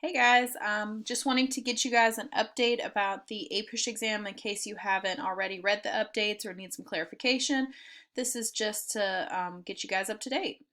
Hey guys, just wanting to get you guys an update about the APUSH exam in case you haven't already read the updates or need some clarification. This is just to get you guys up to date.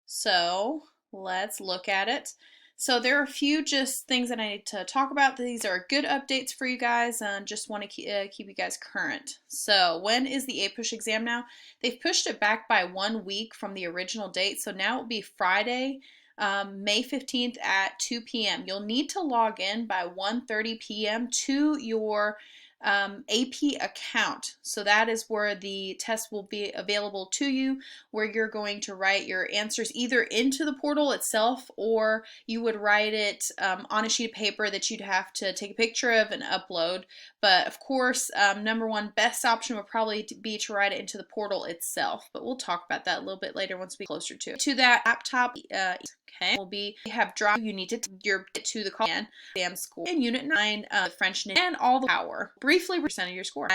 So let's look at it. So there are a few just things that I need to talk about. These are good updates for you guys and just want to keep you guys current. So when is the APUSH exam now? They've pushed it back by 1 week from the original date. So now it will be Friday, May 15th at 2 p.m. You'll need to log in by 1:30 p.m. to your AP account. So that is where the test will be available to you, where you're going to write your answers either into the portal itself or you would write it on a sheet of paper that you'd have to take a picture of and upload. But of course, number one, best option would probably be to write it into the portal itself. But we'll talk about that a little bit later once we get closer to it. To that laptop, okay, will be have dropped. You need to get to the exam score in Unit 9, French and all the power. Briefly, percent of your score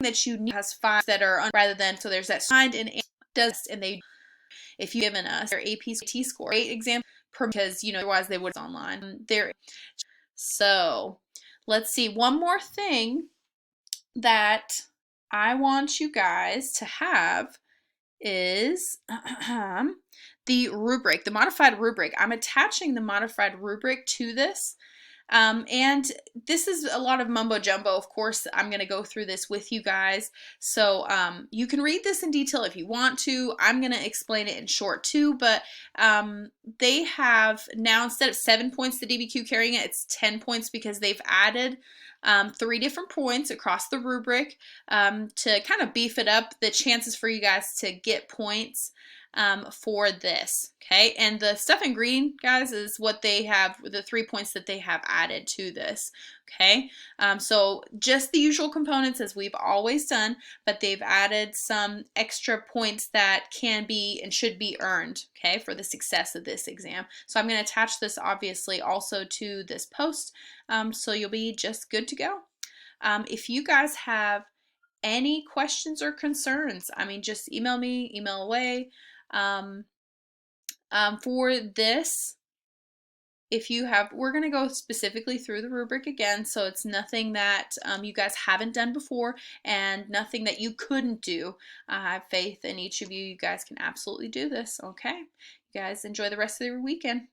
that you need has 5 that are rather than so there's that signed and does and they if you've given us their AP T score 8 exam because otherwise they would have online there. So let's see, one more thing that I want you guys to have is the rubric, the modified rubric. I'm attaching the modified rubric to this. And this is a lot of mumbo jumbo. Of course, I'm going to go through this with you guys. So you can read this in detail if you want to. I'm going to explain it in short too, but they have now, instead of 7 points the DBQ carrying it, it's 10 points because they've added 3 different points across the rubric to kind of beef it up, the chances for you guys to get points for this. Okay, and the stuff in green, guys, is what they have, the 3 points that they have added to this. Okay, so just the usual components as we've always done, but they've added some extra points that can be and should be earned, okay, for the success of this exam. So I'm going to attach this obviously also to this post, so you'll be just good to go. If you guys have any questions or concerns, I mean, just email me, email away. For this, if you have, we're going to go specifically through the rubric again, so it's nothing that you guys haven't done before and nothing that you couldn't do. I have faith in each of you. You guys can absolutely do this, okay? You guys enjoy the rest of your weekend.